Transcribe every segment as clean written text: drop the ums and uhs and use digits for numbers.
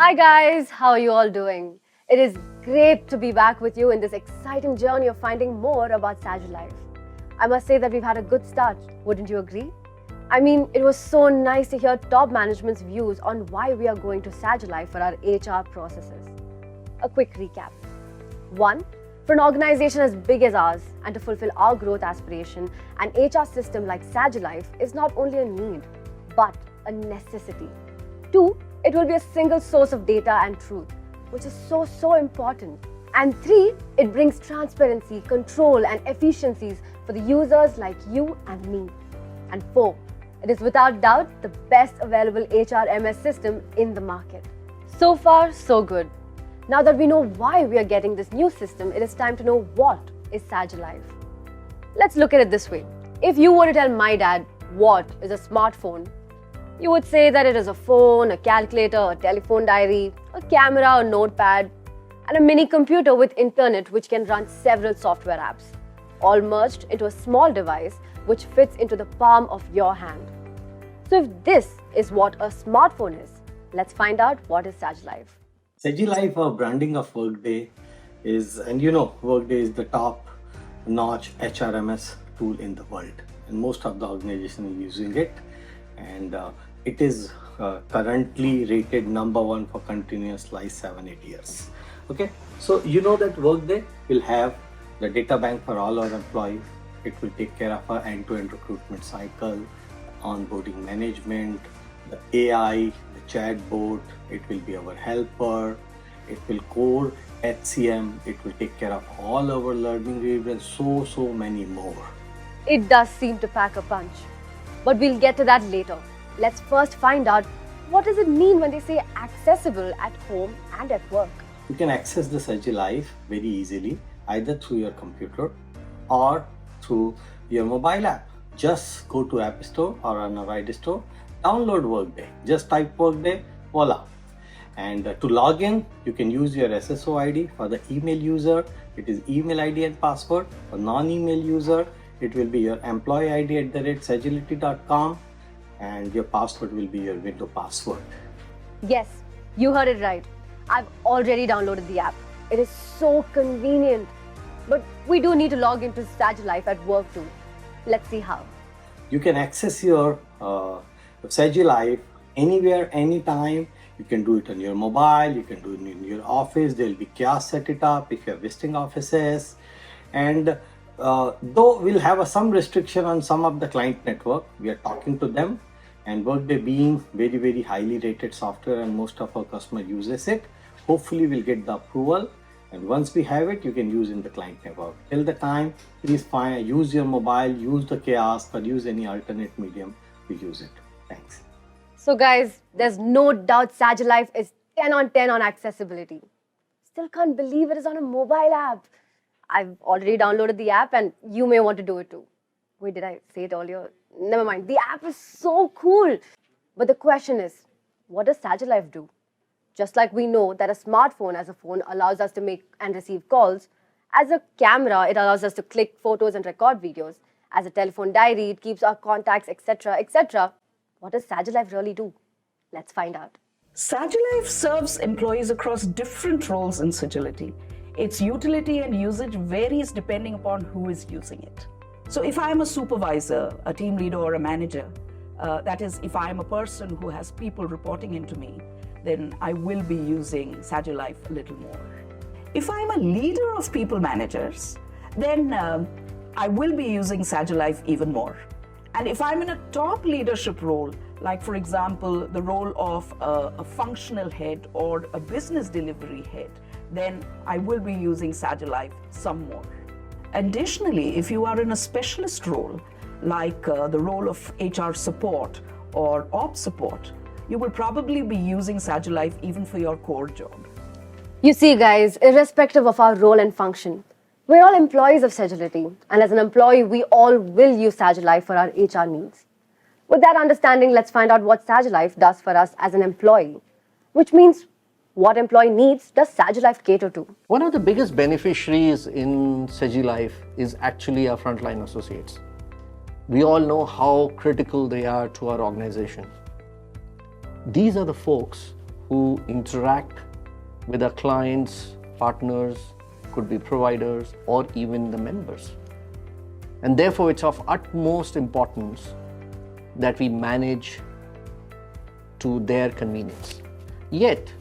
Hi guys, how are you all doing? It is great to be back with you in this exciting journey of finding more about Sagilyfe. I must say that we've had a good start, wouldn't you agree? I mean, it was so nice to hear top management's views on why we are going to Sagilyfe for our HR processes. A quick recap. 1. For an organization as big as ours and to fulfill our growth aspiration, an HR system like Sagilyfe is not only a need, but a necessity. 2. It will be a single source of data and truth, which is so important. And 3. It brings transparency, control, and efficiencies for the users like you and me. And 4. It is without doubt the best available HRMS system in the market. So far, so good. Now that we know why we are getting this new system, it is time to know what is Sagilyfe. Let's look at it this way. If you were to tell my dad what is a smartphone, you would say that it is a phone, a calculator, a telephone diary, a camera, a notepad, and a mini computer with internet which can run several software apps, all merged into a small device which fits into the palm of your hand. So if this is what a smartphone is, let's find out what is Sagilyfe. Sagilyfe, our branding of Workday is, and Workday is the top-notch HRMS tool in the world, and most of the organizations are using it, and it is currently rated number one for continuous last 7-8 years. Okay, so you know that Workday will have the data bank for all our employees. It will take care of our end-to-end recruitment cycle, onboarding management, the AI, the chatbot. It will be our helper. It will core HCM. It will take care of all our learning reviews and so many more. It does seem to pack a punch, but we'll get to that later. Let's first find out what does it mean when they say accessible at home and at work. You can access the Sagilyfe very easily, either through your computer or through your mobile app. Just go to App Store or on a Right Store, download Workday. Just type Workday, voila. And to log in, you can use your SSO ID. For the email user, it is email ID and password. For non-email user, it will be your employee ID @sagility.com, and your password will be your window password. Yes, you heard it right. I've already downloaded the app. It is so convenient. But we do need to log into Sagilyfe at work too. Let's see how. You can access your Sagilyfe anywhere, anytime. You can do it on your mobile, you can do it in your office. There will be kiosks set it up if you're visiting offices. And though we'll have some restriction on some of the client network, we are talking to them. And Workday being very highly rated software and most of our customer uses it, hopefully we'll get the approval. And once we have it, you can use in the client network. Till the time, please use your mobile, use the kiosk, or use any alternate medium to use it. Thanks. So guys, there's no doubt Sagilyfe is 10 on 10 on accessibility. Still can't believe it is on a mobile app. I've already downloaded the app and you may want to do it too. Wait, did I say it earlier? Never mind. The app is so cool. But the question is, what does Sagilyfe do? Just like we know that a smartphone as a phone allows us to make and receive calls, as a camera, it allows us to click photos and record videos. As a telephone diary, it keeps our contacts, etc. What does Sagilyfe really do? Let's find out. Sagilyfe serves employees across different roles in Sagility. Its utility and usage varies depending upon who is using it. So if I'm a supervisor, a team leader, or a manager, that is, if I'm a person who has people reporting into me, then I will be using Sagilyfe a little more. If I'm a leader of people managers, then I will be using Sagilyfe even more. And if I'm in a top leadership role, like for example, the role of a functional head or a business delivery head, then I will be using Sagilyfe some more. Additionally, if you are in a specialist role, like the role of HR support or ops support, you will probably be using Sagilyfe even for your core job. You see guys, irrespective of our role and function, we're all employees of Sagility, and as an employee, we all will use Sagilyfe for our HR needs. With that understanding, let's find out what Sagilyfe does for us as an employee, which means what employee needs does Sagilyfe cater to? One of the biggest beneficiaries in Sagilyfe is actually our frontline associates. We all know how critical they are to our organization. These are the folks who interact with our clients, partners, could be providers, or even the members. And therefore, it's of utmost importance that we manage to their convenience. Yet,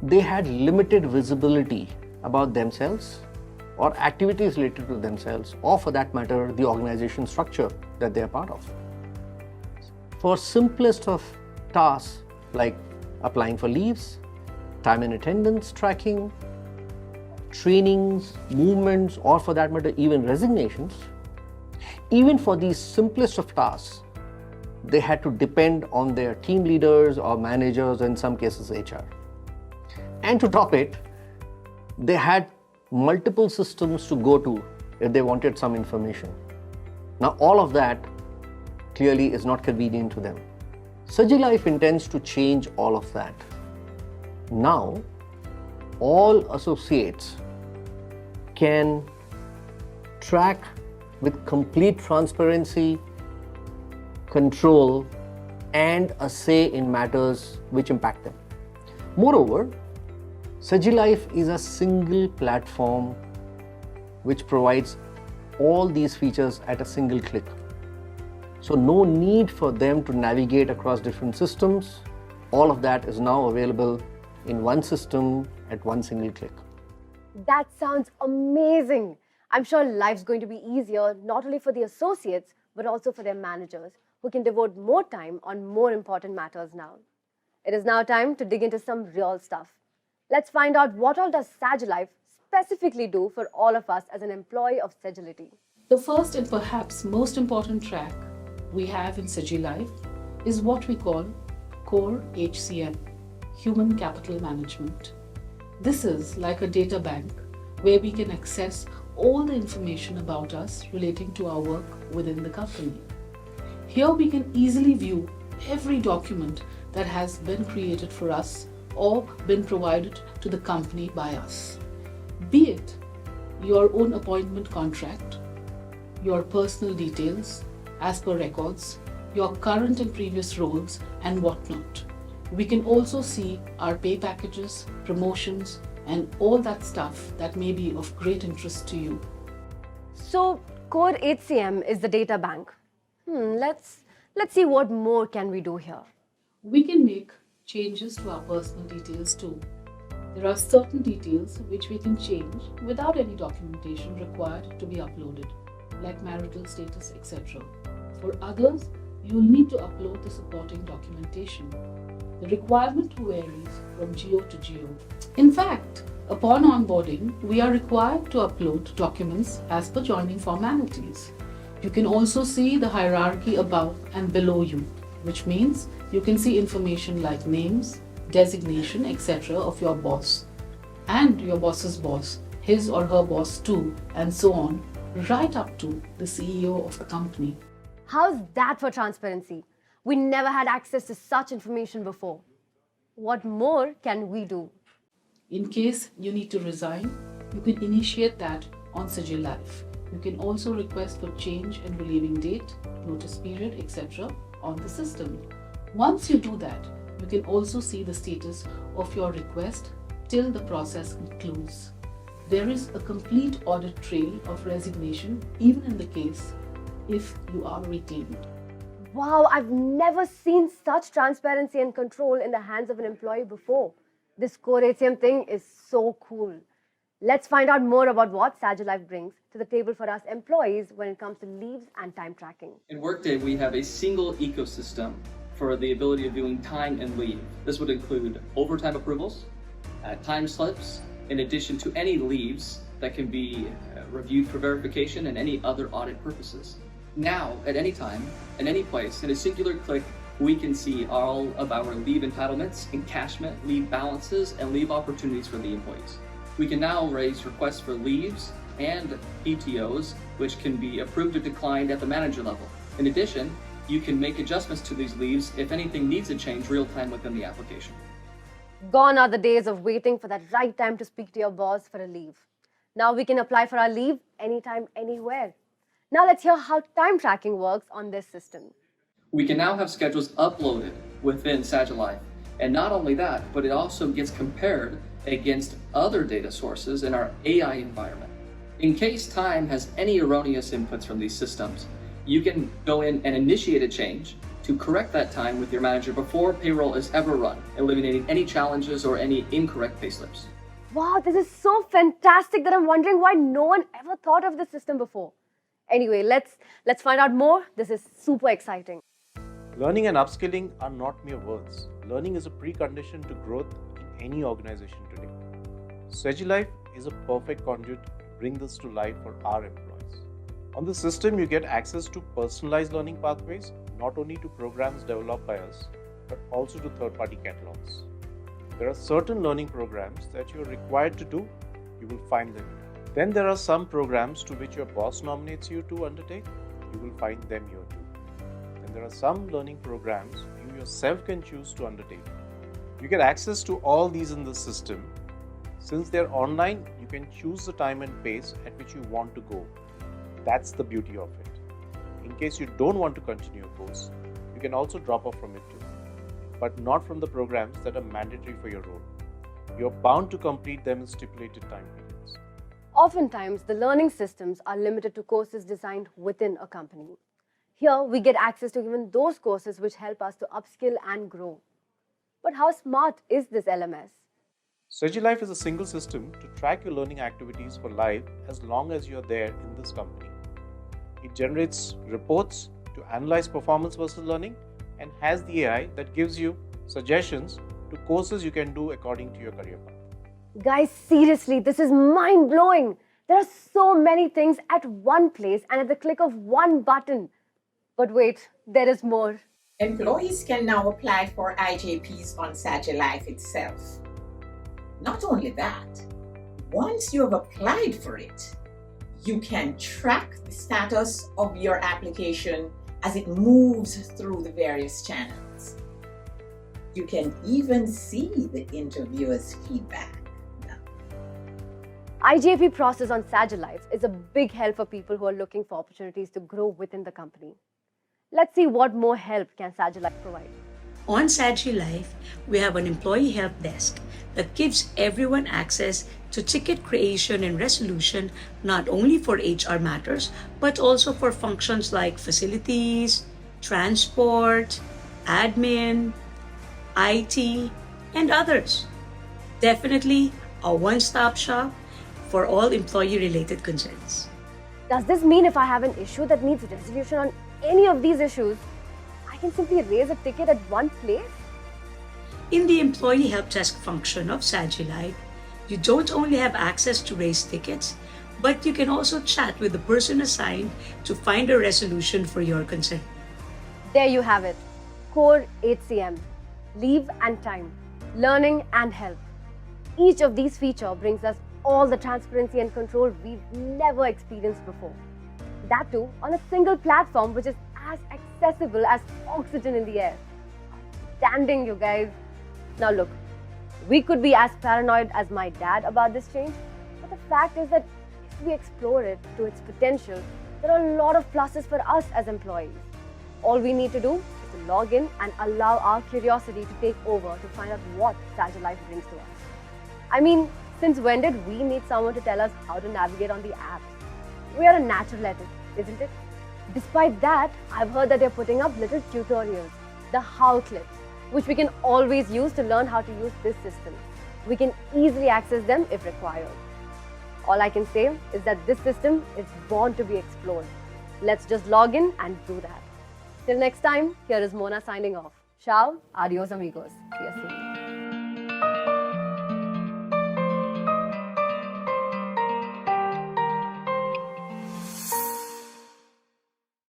they had limited visibility about themselves or activities related to themselves, or for that matter, the organization structure that they are part of. For simplest of tasks like applying for leaves, time and attendance tracking, trainings, movements, or for that matter, even resignations, even for these simplest of tasks, they had to depend on their team leaders or managers, in some cases HR. And to top it, they had multiple systems to go to if they wanted some information. Now, all of that clearly is not convenient to them. SajiLife intends to change all of that. Now, all associates can track with complete transparency, control, and a say in matters which impact them. Moreover, SajiLife is a single platform which provides all these features at a single click. So no need for them to navigate across different systems. All of that is now available in one system at one single click. That sounds amazing. I'm sure life's going to be easier, not only for the associates, but also for their managers, who can devote more time on more important matters now. It is now time to dig into some real stuff. Let's find out what all does SajiLife specifically do for all of us as an employee of Sagility. The first and perhaps most important track we have in SajiLife is what we call Core HCM, Human Capital Management. This is like a data bank where we can access all the information about us relating to our work within the company. Here we can easily view every document that has been created for us or been provided to the company by us. Be it your own appointment contract, your personal details as per records, your current and previous roles, and whatnot. We can also see our pay packages, promotions, and all that stuff that may be of great interest to you. So, Core HCM is the data bank. Let's see what more can we do here. We can make changes to our personal details too. There are certain details which we can change without any documentation required to be uploaded, like marital status, etc. For others, you'll need to upload the supporting documentation. The requirement varies from geo to geo. In fact, upon onboarding, we are required to upload documents as per joining formalities. You can also see the hierarchy above and below you, which means you can see information like names, designation, etc. of your boss and your boss's boss, his or her boss too, and so on, right up to the CEO of the company. How's that for transparency? We never had access to such information before. What more can we do? In case you need to resign, you can initiate that on SajiLife. You can also request for change and relieving date, notice period, etc. on the system. Once you do that, you can also see the status of your request till the process concludes. There is a complete audit trail of resignation, even in the case if you are retained. Wow, I've never seen such transparency and control in the hands of an employee before. This Core HCM thing is so cool. Let's find out more about what SajiLife brings to the table for us employees when it comes to leaves and time tracking. In Workday, we have a single ecosystem for the ability of viewing time and leave. This would include overtime approvals, time slips, in addition to any leaves that can be reviewed for verification and any other audit purposes. Now, at any time, in any place, in a singular click, we can see all of our leave entitlements, encashment, leave balances, and leave opportunities for the employees. We can now raise requests for leaves and PTOs, which can be approved or declined at the manager level. In addition, you can make adjustments to these leaves if anything needs a change real time within the application. Gone are the days of waiting for that right time to speak to your boss for a leave. Now we can apply for our leave anytime, anywhere. Now let's hear how time tracking works on this system. We can now have schedules uploaded within SajiLife And not only that, but it also gets compared against other data sources in our AI environment. In case time has any erroneous inputs from these systems, you can go in and initiate a change to correct that time with your manager before payroll is ever run, eliminating any challenges or any incorrect payslips. Wow, this is so fantastic that I'm wondering why no one ever thought of this system before. Anyway, let's find out more. This is super exciting. Learning and upskilling are not mere words. Learning is a precondition to growth in any organization today. SegiLife is a perfect conduit to bring this to life for our employees. On the system, you get access to personalized learning pathways, not only to programs developed by us, but also to third-party catalogs. There are certain learning programs that you are required to do, you will find them here. Then there are some programs to which your boss nominates you to undertake, you will find them here too. Then there are some learning programs you yourself can choose to undertake. You get access to all these in the system. Since they're online, you can choose the time and pace at which you want to go. That's the beauty of it. In case you don't want to continue your course, you can also drop off from it too, but not from the programs that are mandatory for your role. You're bound to complete them in stipulated time periods. Oftentimes, the learning systems are limited to courses designed within a company. Here, we get access to even those courses which help us to upskill and grow. But how smart is this LMS? SegiLife is a single system to track your learning activities for life as long as you're there in this company. It generates reports to analyze performance versus learning and has the AI that gives you suggestions to courses you can do according to your career path. Guys, seriously, this is mind-blowing. There are so many things at one place and at the click of one button. But wait, there is more. Employees can now apply for IJPs on SagiLife itself. Not only that, once you have applied for it, you can track the status of your application as it moves through the various channels. You can even see the interviewer's feedback. IJP process on SagiLife is a big help for people who are looking for opportunities to grow within the company. Let's see what more help can SagiLife provide. On SagiLife, we have an employee help desk that gives everyone access to ticket creation and resolution, not only for HR matters, but also for functions like facilities, transport, admin, IT, and others. Definitely a one-stop shop for all employee-related concerns. Does this mean if I have an issue that needs resolution on any of these issues, I can simply raise a ticket at one place? In the employee help desk function of SagiLife, you don't only have access to raise tickets, but you can also chat with the person assigned to find a resolution for your concern. There you have it. Core HCM, leave and time, learning and help. Each of these features brings us all the transparency and control we've never experienced before. That too on a single platform which is as accessible as oxygen in the air. Outstanding, you guys. Now look, we could be as paranoid as my dad about this change, but the fact is that if we explore it to its potential, there are a lot of pluses for us as employees. All we need to do is to log in and allow our curiosity to take over to find out what SagiLife brings to us. I mean, since when did we need someone to tell us how to navigate on the apps? We are a natural at it, isn't it? Despite that, I've heard that they're putting up little tutorials, the how clips, which we can always use to learn how to use this system. We can easily access them if required. All I can say is that this system is born to be explored. Let's just log in and do that. Till next time, here is Mona signing off. Ciao, adios amigos. See you soon.